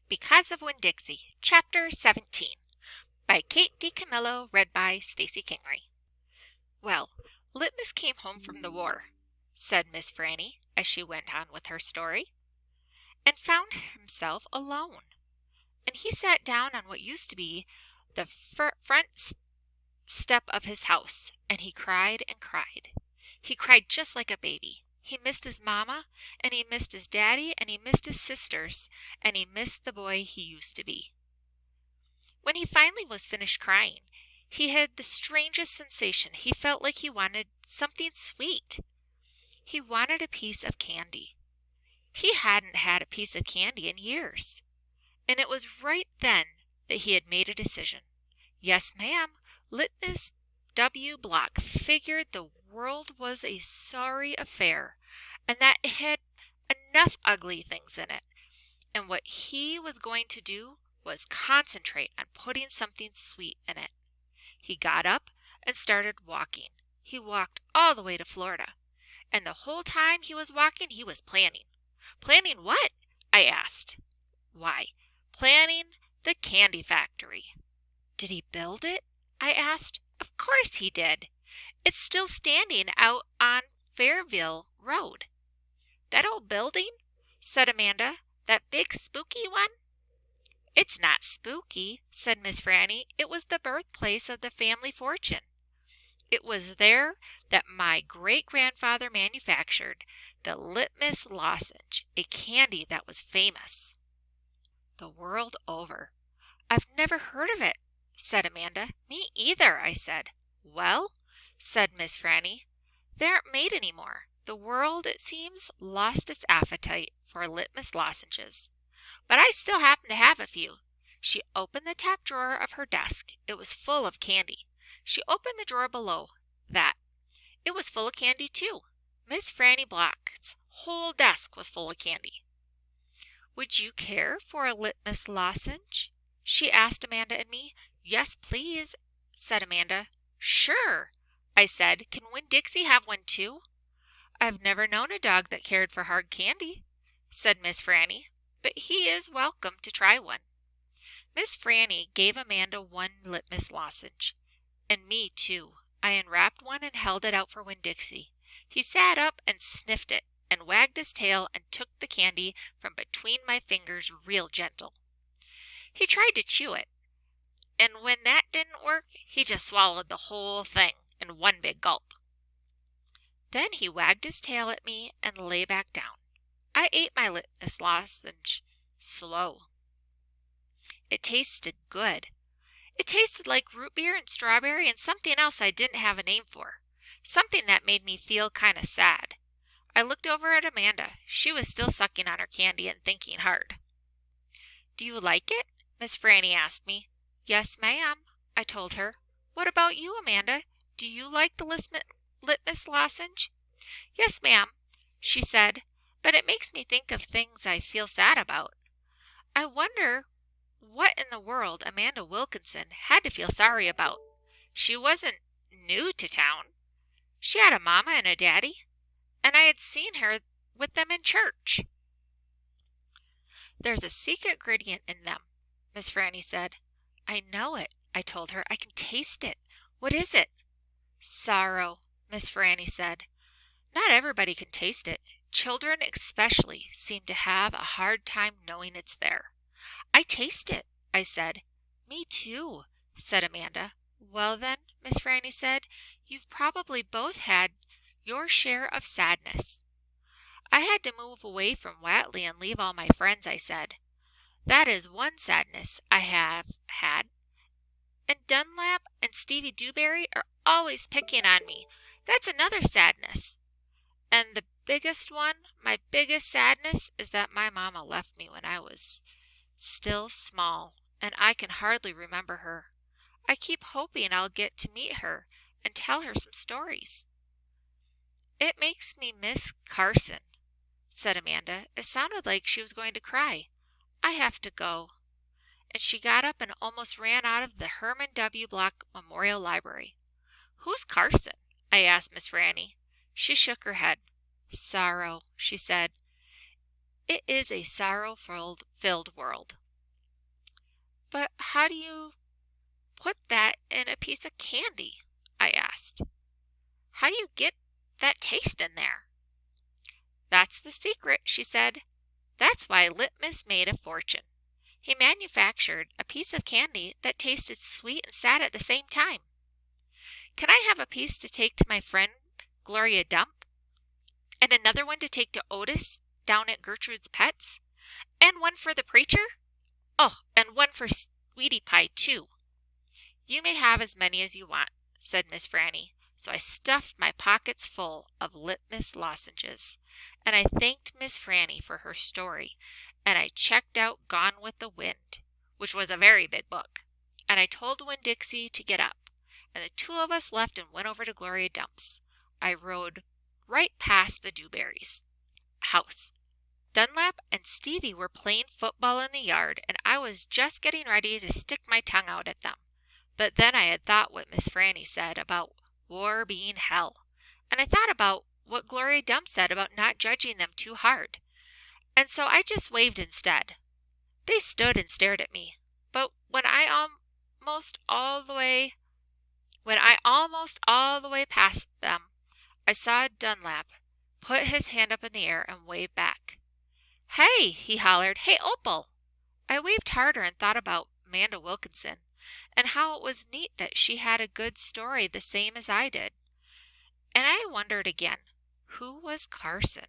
Because of Winn Dixie, Chapter 17, by Kate DiCamillo, read by Stacy Kingery. Well, Litmus came home from the war, said Miss Franny as she went on with her story, and found himself alone. And he sat down on what used to be the front step of his house, and he cried and cried. He cried just like a baby. He missed his mama, and he missed his daddy, and he missed his sisters, and he missed the boy he used to be. When he finally was finished crying, he had the strangest sensation. He felt like he wanted something sweet. He wanted a piece of candy. He hadn't had a piece of candy in years. And it was right then that he had made a decision. Yes, ma'am, Litmus W. Block figured the world was a sorry affair, and that it had enough ugly things in it. And what he was going to do was concentrate on putting something sweet in it. He got up and started walking. He walked all the way to Florida. And the whole time he was walking, he was planning. Planning what? I asked. Why, planning the candy factory. Did he build it? I asked. Of course he did. It's still standing out on Fairville Road. That old building? Said Amanda. That big spooky one? It's not spooky, said Miss Franny. It was the birthplace of the family fortune. It was there that my great-grandfather manufactured the Litmus lozenge, a candy that was famous the world over. I've never heard of it, said Amanda. Me either, I said. Well, said Miss Franny, they aren't made any more. The world, it seems, lost its appetite for Litmus lozenges. But I still happen to have a few. She opened the top drawer of her desk. It was full of candy. She opened the drawer below that. It was full of candy, too. Miss Franny Block's whole desk was full of candy. Would you care for a Litmus lozenge? She asked Amanda and me. Yes, please, said Amanda. Sure, I said. Can Winn Dixie have one, too? I've never known a dog that cared for hard candy, said Miss Franny, but he is welcome to try one. Miss Franny gave Amanda one Litmus lozenge, and me too. I unwrapped one and held it out for Winn Dixie. He sat up and sniffed it, and wagged his tail and took the candy from between my fingers real gentle. He tried to chew it, and when that didn't work, he just swallowed the whole thing in one big gulp. Then he wagged his tail at me and lay back down. I ate my Litmus lozenge slow. It tasted good. It tasted like root beer and strawberry and something else I didn't have a name for. Something that made me feel kind of sad. I looked over at Amanda. She was still sucking on her candy and thinking hard. Do you like it? Miss Franny asked me. Yes, ma'am, I told her. What about you, Amanda? Do you like the Litmus lozenge? Yes, ma'am, she said, but it makes me think of things I feel sad about. I wonder what in the world Amanda Wilkinson had to feel sorry about. She wasn't new to town. She had a mama and a daddy, and I had seen her with them in church. There's a secret ingredient in them, Miss Franny said. I know it, I told her. I can taste it. What is it? Sorrow, Miss Franny said. Not everybody can taste it. Children especially seem to have a hard time knowing it's there. I taste it, I said. Me too, said Amanda. Well then, Miss Franny said, you've probably both had your share of sadness. I had to move away from Watley and leave all my friends, I said. That is one sadness I have had. And Dunlap and Stevie Dewberry are always picking on me. That's another sadness. And the biggest one, my biggest sadness, is that my mama left me when I was still small, and I can hardly remember her. I keep hoping I'll get to meet her and tell her some stories. It makes me miss Carson, said Amanda. It sounded like she was going to cry. I have to go. And she got up and almost ran out of the Herman W. Block Memorial Library. Who's Carson? I asked Miss Franny. She shook her head. Sorrow, she said. It is a sorrow-filled world. But how do you put that in a piece of candy? I asked. How do you get that taste in there? That's the secret, she said. That's why Litmus made a fortune. He manufactured a piece of candy that tasted sweet and sad at the same time. Can I have a piece to take to my friend Gloria Dump? And another one to take to Otis down at Gertrude's Pets? And one for the preacher? Oh, and one for Sweetie Pie, too. You may have as many as you want, said Miss Franny. So I stuffed my pockets full of Litmus lozenges, and I thanked Miss Franny for her story, and I checked out Gone with the Wind, which was a very big book, and I told Winn Dixie to get up, and the two of us left and went over to Gloria Dump's. I rode right past the Dewberries' house. Dunlap and Stevie were playing football in the yard, and I was just getting ready to stick my tongue out at them. But then I had thought what Miss Franny said about war being hell, and I thought about what Gloria Dump said about not judging them too hard, and so I just waved instead. They stood and stared at me, but when I almost all the way past them, I saw Dunlap put his hand up in the air and wave back. "Hey!" he hollered. "Hey, Opal!" I waved harder and thought about Amanda Wilkinson, and how it was neat that she had a good story the same as I did. And I wondered again, who was Carson?